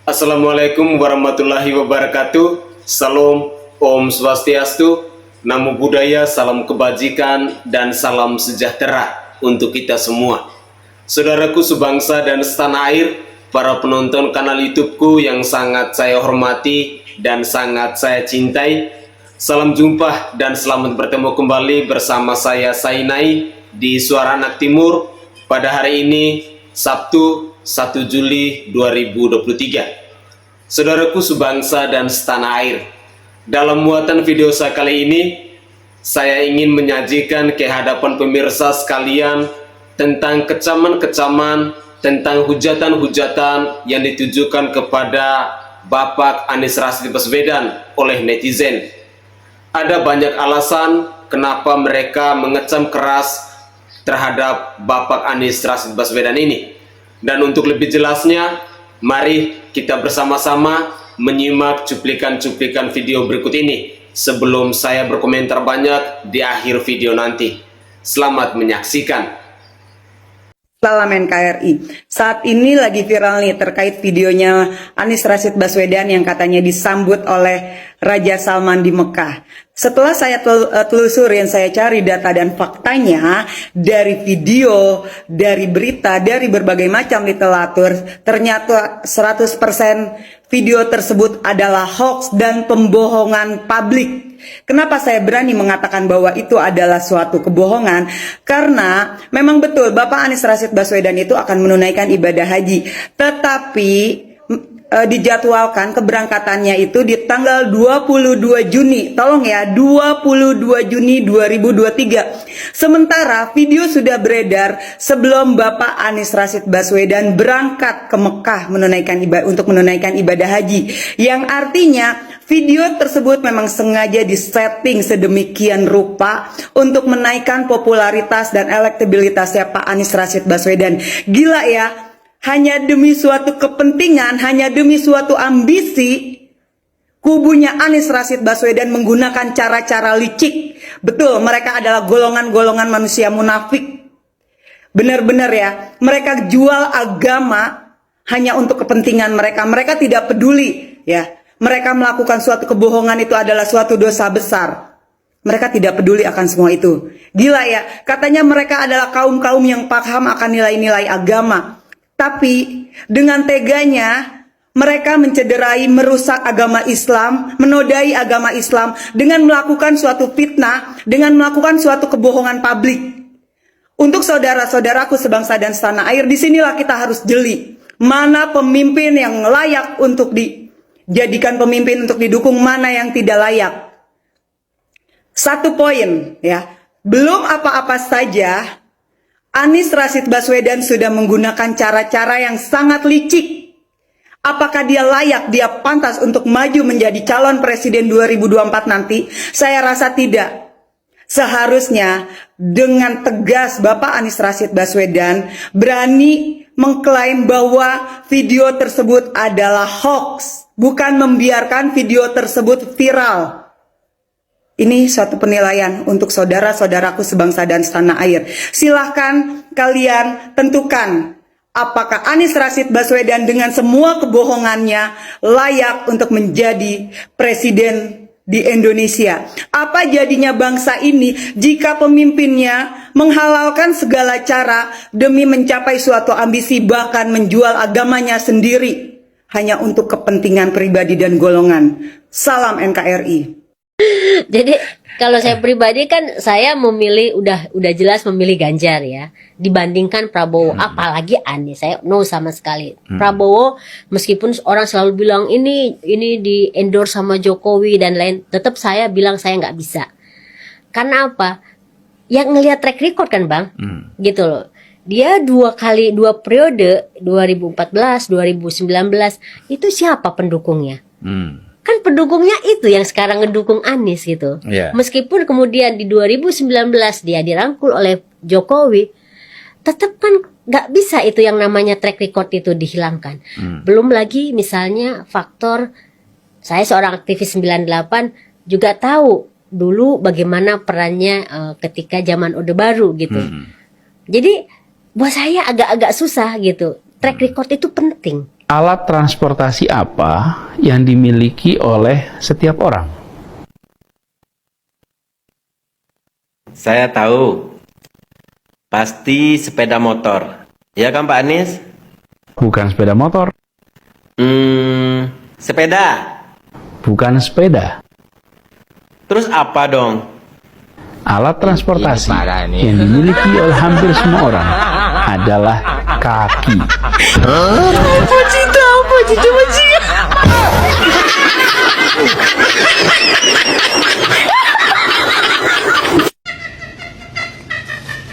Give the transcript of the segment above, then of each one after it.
Assalamualaikum warahmatullahi wabarakatuh. Salam, Om Swastiastu, Namo Buddhaya, salam kebajikan, dan salam sejahtera untuk kita semua. Saudaraku sebangsa dan setanah air, para penonton kanal YouTubeku yang sangat saya hormati dan sangat saya cintai, salam jumpa dan selamat bertemu kembali bersama saya Sainai di Suara Anak Timur pada hari ini, Sabtu 1 Juli 2023. Saudaraku sebangsa dan setanah air, dalam muatan video saya kali ini, saya ingin menyajikan ke hadapan pemirsa sekalian tentang kecaman-kecaman, tentang hujatan-hujatan yang ditujukan kepada Bapak Anies Rashid Baswedan oleh netizen. Ada banyak alasan kenapa mereka mengecam keras terhadap Bapak Anies Rashid Baswedan ini. Dan untuk lebih jelasnya, mari kita bersama-sama menyimak cuplikan-cuplikan video berikut ini sebelum saya berkomentar banyak di akhir video nanti. Selamat menyaksikan. Salam NKRI. Saat ini lagi viral nih terkait videonya Anies Rashid Baswedan yang katanya disambut oleh Raja Salman di Mekah. Setelah saya telusurin, saya cari data dan faktanya dari video, dari berita, dari berbagai macam literatur, ternyata 100% video tersebut adalah hoax dan pembohongan publik. Kenapa saya berani mengatakan bahwa itu adalah suatu kebohongan? Karena memang betul Bapak Anies Rashid Baswedan itu akan menunaikan ibadah haji, tetapi dijadwalkan keberangkatannya itu di tanggal 22 Juni. Tolong ya, 22 Juni 2023. Sementara video sudah beredar sebelum Bapak Anies Rashid Baswedan berangkat ke Mekah untuk menunaikan ibadah haji. Yang artinya video tersebut memang sengaja disetting sedemikian rupa untuk menaikkan popularitas dan elektabilitasnya Pak Anies Rashid Baswedan. Gila ya. Hanya demi suatu kepentingan, hanya demi suatu ambisi, kubunya Anies Rashid Baswedan menggunakan cara-cara licik. Betul, mereka adalah golongan-golongan manusia munafik. Benar-benar ya, mereka jual agama hanya untuk kepentingan mereka. Mereka tidak peduli ya. Mereka melakukan suatu kebohongan itu adalah suatu dosa besar. Mereka tidak peduli akan semua itu. Gila ya, katanya mereka adalah kaum-kaum yang paham akan nilai-nilai agama. Tapi dengan teganya mereka mencederai, merusak agama Islam, menodai agama Islam dengan melakukan suatu fitnah, dengan melakukan suatu kebohongan publik. Untuk saudara-saudaraku sebangsa dan setanah air, disinilah kita harus jeli. Mana pemimpin yang layak untuk dijadikan pemimpin untuk didukung, mana yang tidak layak. Satu poin ya, belum apa-apa saja Anies Rashid Baswedan sudah menggunakan cara-cara yang sangat licik. Apakah dia layak, dia pantas untuk maju menjadi calon presiden 2024 nanti? Saya rasa tidak. Seharusnya dengan tegas Bapak Anies Rashid Baswedan berani mengklaim bahwa video tersebut adalah hoax, bukan membiarkan video tersebut viral. Ini suatu penilaian untuk saudara-saudaraku sebangsa dan setanah air. Silahkan kalian tentukan apakah Anies Rashid Baswedan dengan semua kebohongannya layak untuk menjadi presiden di Indonesia. Apa jadinya bangsa ini jika pemimpinnya menghalalkan segala cara demi mencapai suatu ambisi, bahkan menjual agamanya sendiri hanya untuk kepentingan pribadi dan golongan. Salam NKRI. Jadi kalau saya pribadi kan saya memilih udah jelas memilih Ganjar ya dibandingkan Prabowo, apalagi Anies. Saya no sama sekali. Prabowo meskipun orang selalu bilang ini di endorse sama Jokowi dan lain, tetap saya bilang saya nggak bisa. Karena apa? Yang ngelihat track record kan Bang, gitu loh. Dia dua periode 2014, 2019 itu siapa pendukungnya? Kan pendukungnya itu yang sekarang ngedukung Anies gitu. Meskipun kemudian di 2019 dia dirangkul oleh Jokowi, tetap kan nggak bisa itu yang namanya track record itu dihilangkan. Belum lagi misalnya faktor saya seorang aktivis 98 juga tahu dulu bagaimana perannya ketika zaman Orde Baru gitu. Jadi buat saya agak-agak susah gitu. Track record itu penting. Alat transportasi apa yang dimiliki oleh setiap orang? Saya tahu. Pasti sepeda motor. Ya kan Pak Anies? Bukan sepeda motor, Sepeda. bukan sepeda. Terus apa dong? Alat transportasi yang dimiliki oleh hampir semua orang adalah kaki.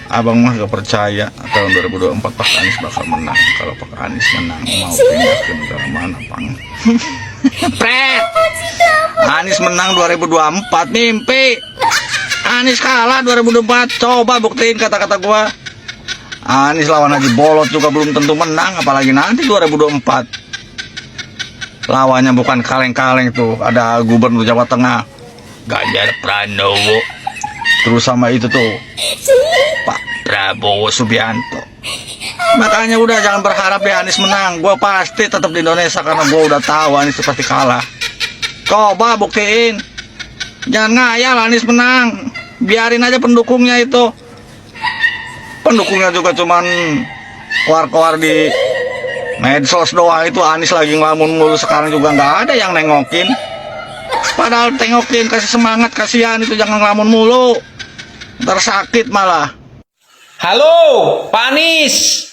Abang mah gak percaya tahun 2024 Pak Anies bakal menang. Kalau Pak Anies menang mau pindah ke negara mana Bang? Anies menang 2024 mimpi. Anies kalah 2024. Coba buktiin kata-kata gua. Anies lawan Haji Bolot juga belum tentu menang, apalagi nanti 2024. Lawannya bukan kaleng-kaleng tuh, ada Gubernur Jawa Tengah Ganjar Pranowo. Terus sama itu tuh Pak Prabowo Subianto. Makanya udah jangan berharap ya Anies menang. Gue pasti tetap di Indonesia karena gue udah tahu Anies pasti kalah. Coba buktiin. Jangan ngayal Anies menang. Biarin aja pendukungnya itu. Pendukungnya juga cuman keluar-keluar di medsos doang. Itu Anies lagi ngelamun mulu, sekarang juga nggak ada yang nengokin. Padahal tengokin, kasih semangat, kasihan itu, jangan ngelamun mulu. Ntar sakit malah. Halo, Pak Anies.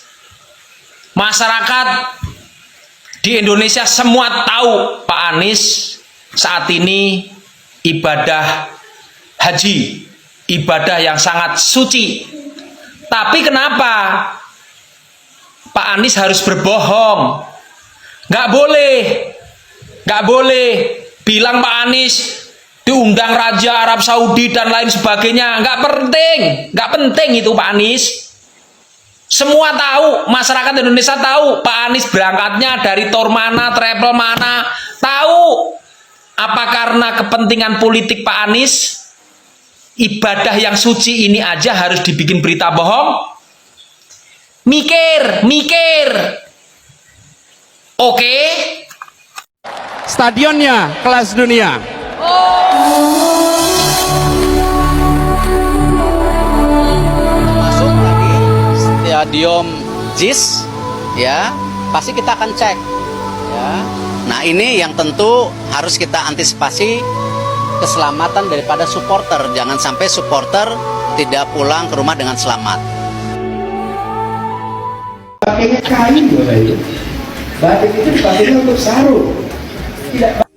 Masyarakat di Indonesia semua tahu Pak Anies saat ini ibadah haji, ibadah yang sangat suci. Tapi kenapa Pak Anies harus berbohong? Nggak boleh bilang Pak Anies diundang Raja Arab Saudi dan lain sebagainya. Nggak penting itu Pak Anies. Semua tahu, masyarakat Indonesia tahu Pak Anies berangkatnya dari tour mana, travel mana, tahu. Apa karena kepentingan politik Pak Anies ibadah yang suci ini aja harus dibikin berita bohong? Mikir. Oke. Stadionnya kelas dunia. Masuk lagi stadion JIS, ya pasti kita akan cek, ya. Nah ini yang tentu harus kita antisipasi keselamatan daripada supporter. Jangan sampai supporter tidak pulang ke rumah dengan selamat. Pakainya kain loh itu. Batik itu dipakainya untuk sarung. Tidak.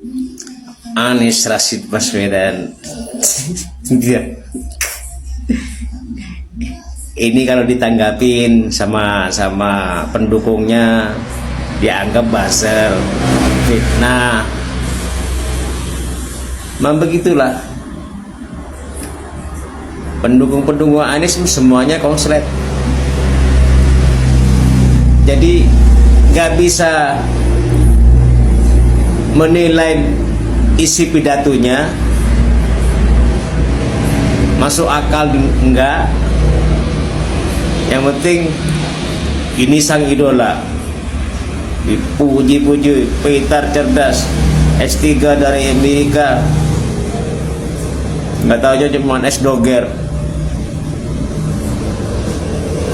Anies Rashid Baswedan. Ini kalau ditanggapin sama pendukungnya dianggap buzzer, fitnah. Memang begitulah. Pendukung Anies semuanya konslet. Jadi nggak bisa menilai isi pidatonya masuk akal enggak. Yang penting ini sang idola, dipuji-puji, pintar, cerdas, S3 dari Amerika, nggak tahu aja cuma S doger,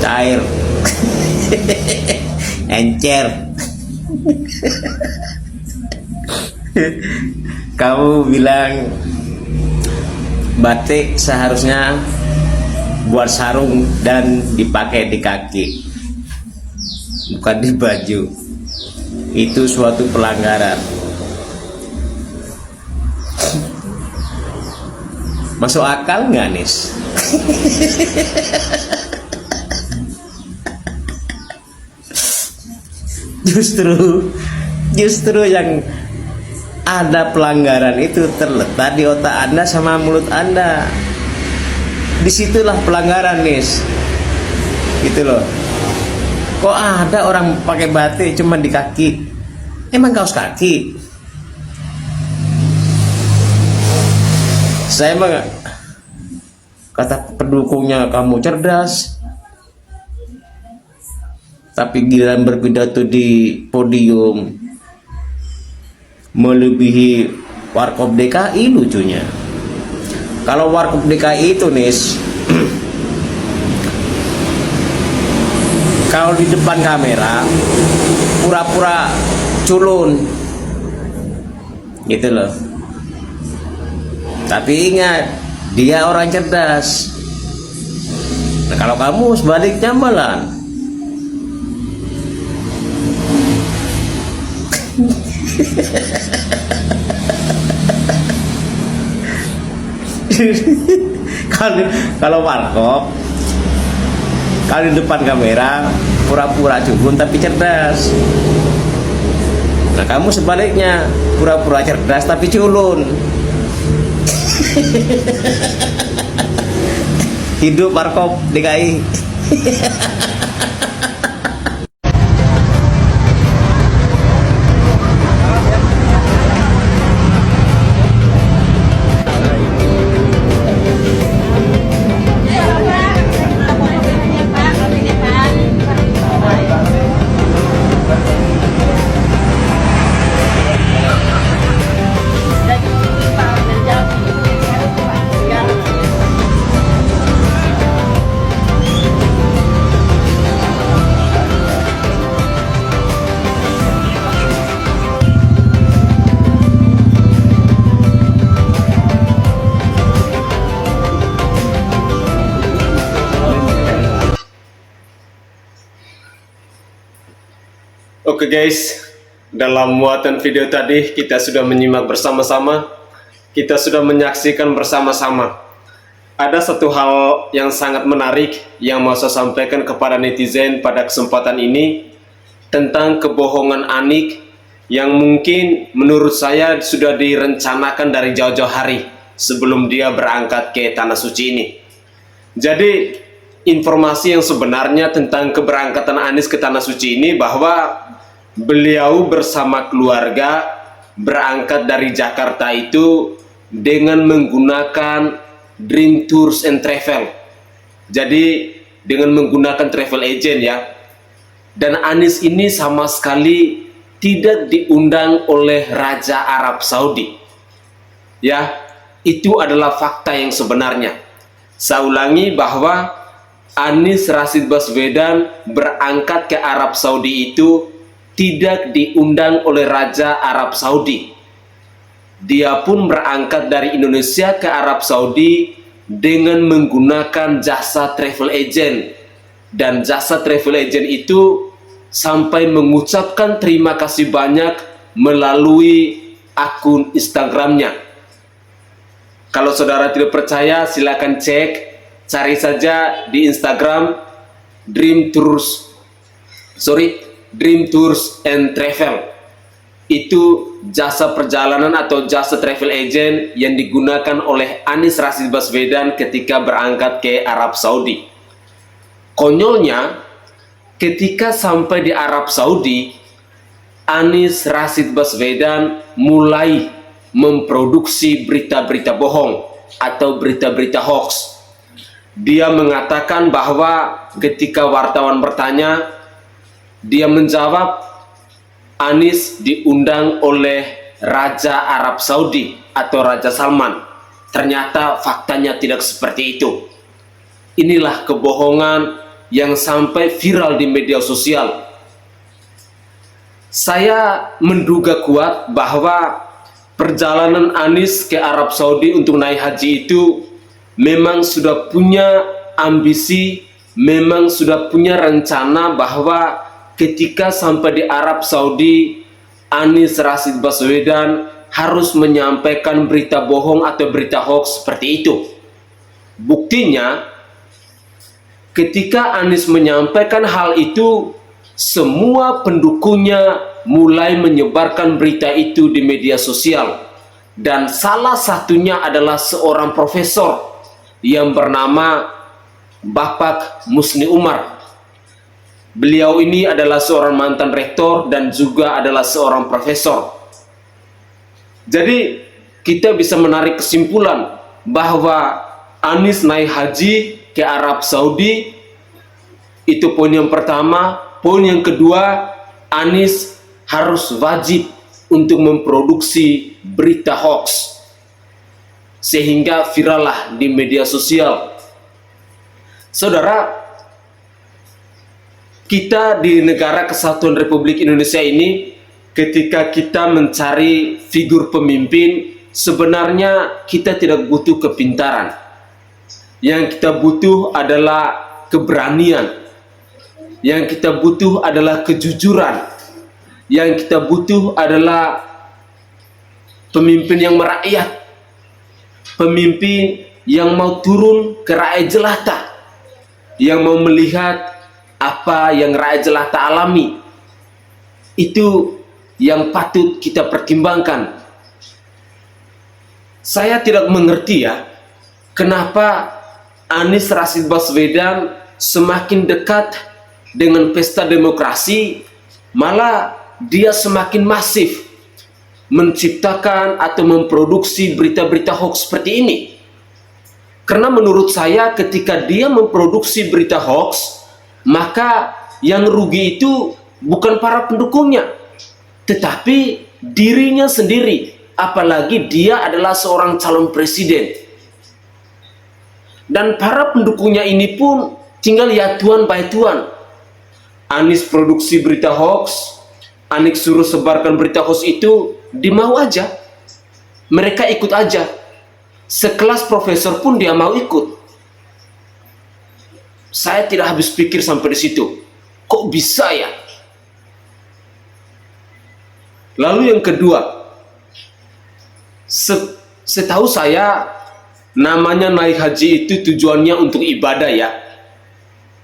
cair, encer. Kamu bilang batik seharusnya buat sarung dan dipakai di kaki, bukan di baju. Itu suatu pelanggaran. Masuk akal nggak, Nis? Justru yang ada pelanggaran itu terletak di otak Anda sama mulut Anda. Disitulah pelanggaran, Nis. Gitu loh. Kok ada orang pakai batik cuma di kaki? Emang kaos kaki? Saya mah kata pendukungnya, kamu cerdas, tapi giliran berpidato di podium melebihi Warkop DKI. Lucunya kalau Warkop DKI itu Nis, kalau di depan kamera pura-pura culun gitu loh, tapi ingat dia orang cerdas. Nah, kalau kamu sebaliknya malah kalau Warkop, kalau di depan kamera pura-pura culun tapi cerdas. Nah kamu sebaliknya, pura-pura cerdas tapi culun. Hidup Warkop DKI. Oke guys, dalam muatan video tadi kita sudah menyimak bersama-sama, kita sudah menyaksikan bersama-sama. Ada satu hal yang sangat menarik yang mau saya sampaikan kepada netizen pada kesempatan ini tentang kebohongan Anik yang mungkin menurut saya sudah direncanakan dari jauh-jauh hari sebelum dia berangkat ke Tanah Suci ini. Jadi informasi yang sebenarnya tentang keberangkatan Anies ke Tanah Suci ini bahwa beliau bersama keluarga berangkat dari Jakarta itu dengan menggunakan Dream Tours and Travel. Jadi dengan menggunakan travel agent ya. Dan Anies ini sama sekali tidak diundang oleh Raja Arab Saudi. Ya, itu adalah fakta yang sebenarnya. Saya ulangi bahwa Anies Rashid Baswedan berangkat ke Arab Saudi itu tidak diundang oleh Raja Arab Saudi. Dia pun berangkat dari Indonesia ke Arab Saudi dengan menggunakan jasa travel agent. Dan jasa travel agent itu sampai mengucapkan terima kasih banyak melalui akun Instagramnya. Kalau saudara tidak percaya silakan cek, cari saja di Instagram Dream Tours and Travel. Itu jasa perjalanan atau jasa travel agent yang digunakan oleh Anies Rashid Baswedan ketika berangkat ke Arab Saudi. Konyolnya, ketika sampai di Arab Saudi, Anies Rashid Baswedan mulai memproduksi berita-berita bohong atau berita-berita hoax. Dia mengatakan bahwa ketika wartawan bertanya, dia menjawab Anies diundang oleh Raja Arab Saudi atau Raja Salman. Ternyata faktanya tidak seperti itu. Inilah kebohongan yang sampai viral di media sosial. Saya menduga kuat bahwa perjalanan Anies ke Arab Saudi untuk naik haji itu memang sudah punya ambisi, memang sudah punya rencana bahwa ketika sampai di Arab Saudi, Anies Rashid Baswedan harus menyampaikan berita bohong atau berita hoax seperti itu. Buktinya, ketika Anies menyampaikan hal itu, semua pendukungnya mulai menyebarkan berita itu di media sosial. Dan salah satunya adalah seorang profesor yang bernama Bapak Musni Umar. Beliau ini adalah seorang mantan rektor dan juga adalah seorang profesor. Jadi kita bisa menarik kesimpulan bahwa Anies naik haji ke Arab Saudi, itu poin yang pertama, poin yang kedua, Anies harus wajib untuk memproduksi berita hoax sehingga viral lah di media sosial. Saudara, kita di negara Kesatuan Republik Indonesia ini, ketika kita mencari figur pemimpin, sebenarnya kita tidak butuh kepintaran. Yang kita butuh adalah keberanian. Yang kita butuh adalah kejujuran. Yang kita butuh adalah pemimpin yang merakyat. Pemimpin yang mau turun ke rakyat jelata. Yang mau melihat apa yang rakyat jelata alami. Itu yang patut kita pertimbangkan. Saya tidak mengerti ya, kenapa Anies Rashid Baswedan semakin dekat dengan pesta demokrasi, malah dia semakin masif menciptakan atau memproduksi berita-berita hoax seperti ini. Karena menurut saya ketika dia memproduksi berita hoax, maka yang rugi itu bukan para pendukungnya, tetapi dirinya sendiri, apalagi dia adalah seorang calon presiden. Dan para pendukungnya ini pun tinggal ya Tuhan baik Tuhan. Anies produksi berita hoax, Anies suruh sebarkan berita hoax itu, dimau aja. Mereka ikut aja. Sekelas profesor pun dia mau ikut. Saya tidak habis pikir sampai di situ. Kok bisa ya? Lalu yang kedua, setahu saya namanya naik haji itu tujuannya untuk ibadah ya.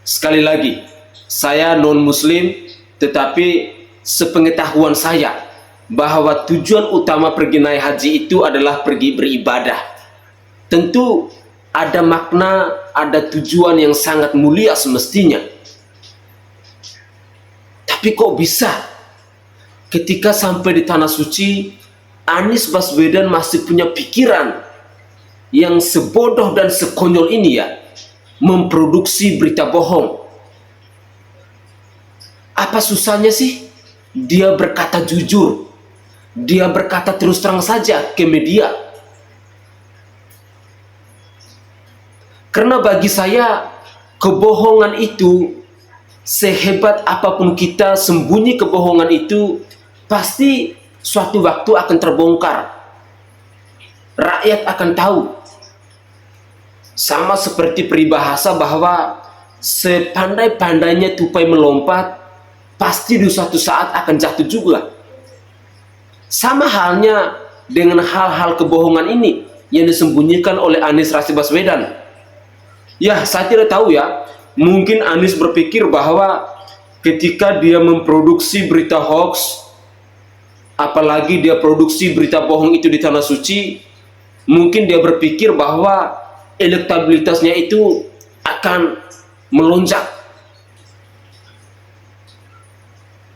Sekali lagi, saya non muslim, tetapi sepengetahuan saya bahwa tujuan utama pergi naik haji itu adalah pergi beribadah. Tentu ada makna, ada tujuan yang sangat mulia semestinya. Tapi kok bisa ketika sampai di tanah suci, Anies Baswedan masih punya pikiran yang sebodoh dan sekonyol ini ya, memproduksi berita bohong. Apa susahnya sih dia berkata jujur, dia berkata terus terang saja ke media? Karena bagi saya kebohongan itu, sehebat apapun kita sembunyi kebohongan itu, pasti suatu waktu akan terbongkar. Rakyat akan tahu. Sama seperti peribahasa bahwa sepandai-pandainya tupai melompat, pasti di suatu saat akan jatuh juga. Sama halnya dengan hal-hal kebohongan ini yang disembunyikan oleh Anies Rashid Baswedan. Ya, saya tidak tahu ya. Mungkin Anies berpikir bahwa ketika dia memproduksi berita hoax, apalagi dia produksi berita bohong itu di tanah suci, mungkin dia berpikir bahwa elektabilitasnya itu akan melonjak.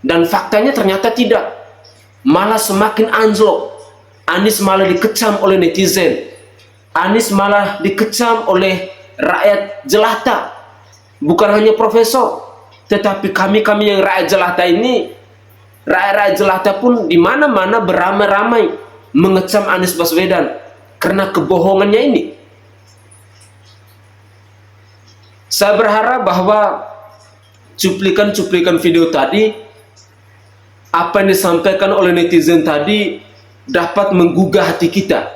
Dan faktanya ternyata tidak. Malah semakin anjlok. Anies malah dikecam oleh netizen. Anies malah dikecam oleh rakyat jelata. Bukan hanya profesor, tetapi kami yang rakyat jelata ini, rakyat jelata pun di mana-mana beramai-ramai mengecam Anies Baswedan karena kebohongannya ini. Saya berharap bahwa cuplikan-cuplikan video tadi, apa yang disampaikan oleh netizen tadi dapat menggugah hati kita,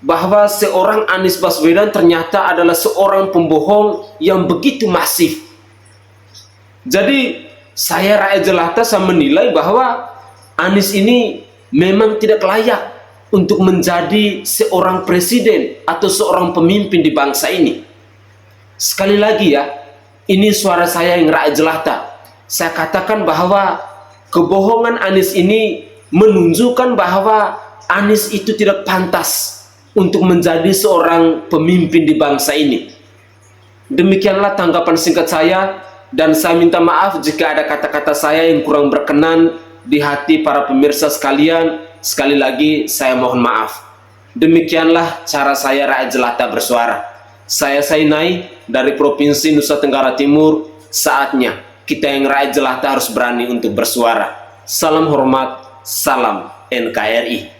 bahwa seorang Anies Baswedan ternyata adalah seorang pembohong yang begitu masif. Jadi saya rakyat jelata, saya menilai bahwa Anies ini memang tidak layak untuk menjadi seorang presiden atau seorang pemimpin di bangsa ini. Sekali lagi ya, ini suara saya yang rakyat jelata. Saya katakan bahwa kebohongan Anies ini menunjukkan bahwa Anies itu tidak pantas untuk menjadi seorang pemimpin di bangsa ini. Demikianlah tanggapan singkat saya, dan saya minta maaf jika ada kata-kata saya yang kurang berkenan di hati para pemirsa sekalian. Sekali lagi saya mohon maaf. Demikianlah cara saya rakyat jelata bersuara. Saya Sainai dari Provinsi Nusa Tenggara Timur. Saatnya kita yang rakyat jelata harus berani untuk bersuara. Salam hormat, salam NKRI.